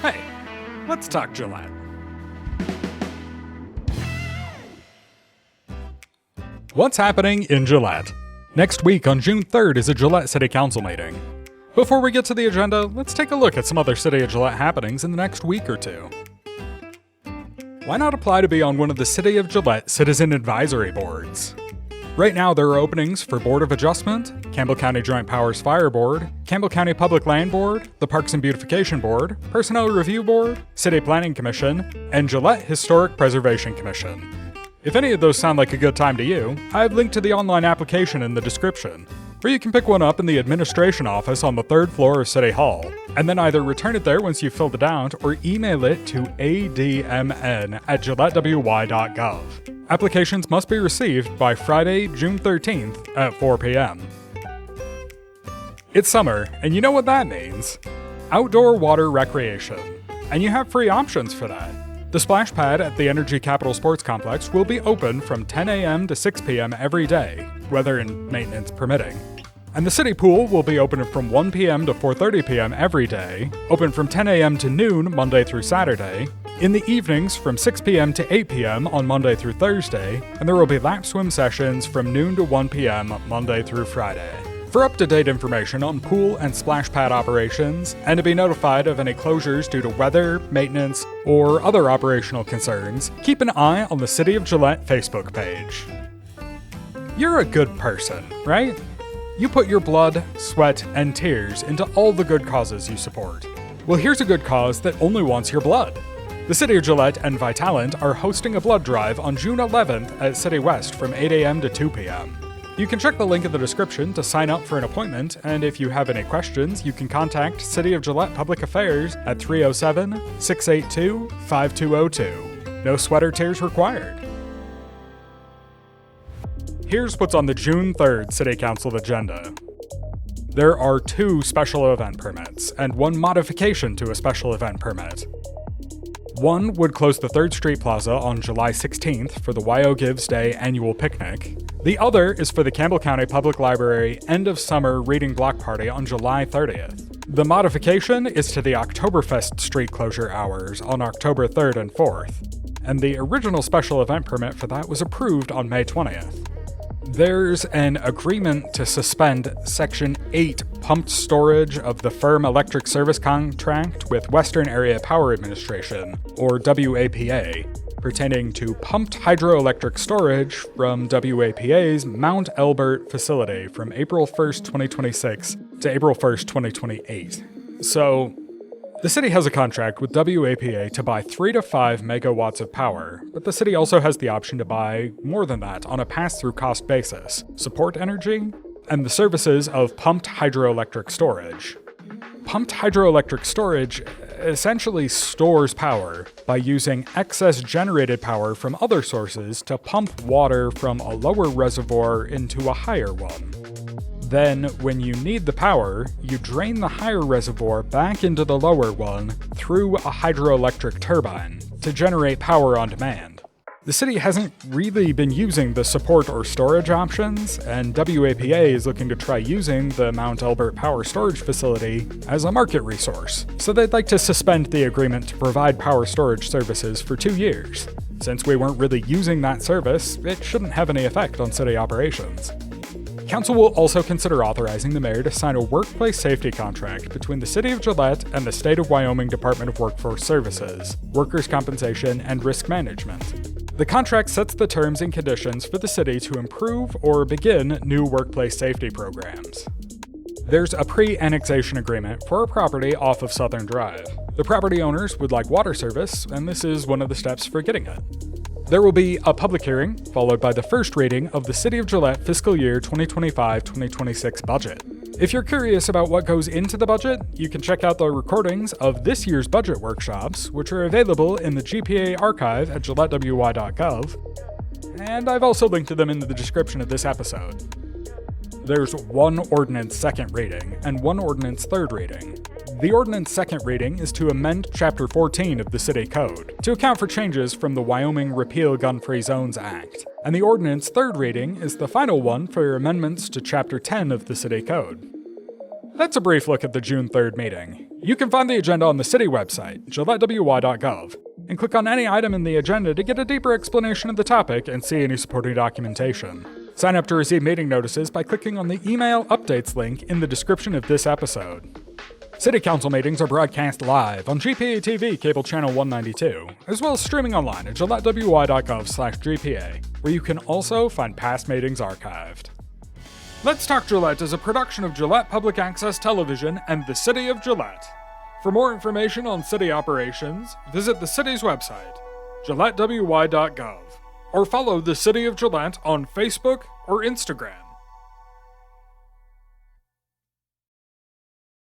Hey, let's talk Gillette. What's happening in Gillette? Next week on June 3rd is a Gillette City Council meeting. Before we get to the agenda, let's take a look at some other City of Gillette happenings in the next week or two. Why not apply to be on one of the City of Gillette Citizen Advisory Boards? Right now there are openings for Board of Adjustment, Campbell County Joint Powers Fire Board, Campbell County Public Land Board, the Parks and Beautification Board, Personnel Review Board, City Planning Commission, and Gillette Historic Preservation Commission. If any of those sound like a good time to you, I've linked to the online application in the description, where you can pick one up in the administration office on the 3rd floor of City Hall, and then either return it there once you've filled it out or email it to admn@gillettewy.gov. Applications must be received by Friday, June 13th at 4 p.m. It's summer, and you know what that means. Outdoor water recreation. And you have free options for that. The splash pad at the Energy Capital Sports Complex will be open from 10 a.m. to 6 p.m. every day, weather and maintenance permitting. And the city pool will be open from 1 p.m. to 4:30 p.m. every day, open from 10 a.m. to noon Monday through Saturday, in the evenings from 6 p.m. to 8 p.m. on Monday through Thursday, and there will be lap swim sessions from noon to 1 p.m. Monday through Friday. For up-to-date information on pool and splash pad operations, and to be notified of any closures due to weather, maintenance, or other operational concerns, keep an eye on the City of Gillette Facebook page. You're a good person, right? You put your blood, sweat, and tears into all the good causes you support. Well, here's a good cause that only wants your blood. The City of Gillette and Vitalant are hosting a blood drive on June 11th at City West from 8 a.m. to 2 p.m. You can check the link in the description to sign up for an appointment, and if you have any questions, you can contact City of Gillette Public Affairs at 307-682-5202. No sweat or tears required. Here's what's on the June 3rd City Council agenda. There are 2 special event permits, and 1 modification to a special event permit. One would close the 3rd Street Plaza on July 16th for the YO Gives Day annual picnic. The other is for the Campbell County Public Library End of Summer Reading Block Party on July 30th. The modification is to the Oktoberfest street closure hours on October 3rd and 4th, and the original special event permit for that was approved on May 20th. There's an agreement to suspend Section 8 pumped storage of the firm electric service contract with Western Area Power Administration, or WAPA, pertaining to pumped hydroelectric storage from WAPA's Mount Elbert facility from April 1st, 2026 to April 1st, 2028. So, the city has a contract with WAPA to buy 3 to 5 megawatts of power, but the city also has the option to buy more than that on a pass-through cost basis, support energy, and the services of pumped hydroelectric storage. Pumped hydroelectric storage essentially stores power by using excess generated power from other sources to pump water from a lower reservoir into a higher one. Then, when you need the power, you drain the higher reservoir back into the lower one through a hydroelectric turbine to generate power on demand. The city hasn't really been using the support or storage options, and WAPA is looking to try using the Mount Elbert Power Storage Facility as a market resource, so they'd like to suspend the agreement to provide power storage services for 2 years. Since we weren't really using that service, it shouldn't have any effect on city operations. Council will also consider authorizing the mayor to sign a workplace safety contract between the City of Gillette and the State of Wyoming Department of Workforce Services, Workers' Compensation, and Risk Management. The contract sets the terms and conditions for the city to improve or begin new workplace safety programs. There's a pre-annexation agreement for a property off of Southern Drive. The property owners would like water service, and this is one of the steps for getting it. There will be a public hearing, followed by the first reading of the City of Gillette fiscal year 2025-2026 budget. If you're curious about what goes into the budget, you can check out the recordings of this year's budget workshops, which are available in the GPA archive at gillettewy.gov, and I've also linked to them in the description of this episode. There's 1 ordinance second reading and 1 ordinance third reading. The ordinance second reading is to amend Chapter 14 of the City Code to account for changes from the Wyoming Repeal Gun-Free Zones Act, and the ordinance third reading is the final one for amendments to Chapter 10 of the City Code. That's a brief look at the June 3rd meeting. You can find the agenda on the city website, gillettewy.gov, and click on any item in the agenda to get a deeper explanation of the topic and see any supporting documentation. Sign up to receive meeting notices by clicking on the email updates link in the description of this episode. City Council meetings are broadcast live on GPA TV cable channel 192, as well as streaming online at gillettewy.gov/GPA, where you can also find past meetings archived. Let's Talk Gillette is a production of Gillette Public Access Television and the City of Gillette. For more information on city operations, visit the city's website, gillettewy.gov, or follow the City of Gillette on Facebook or Instagram.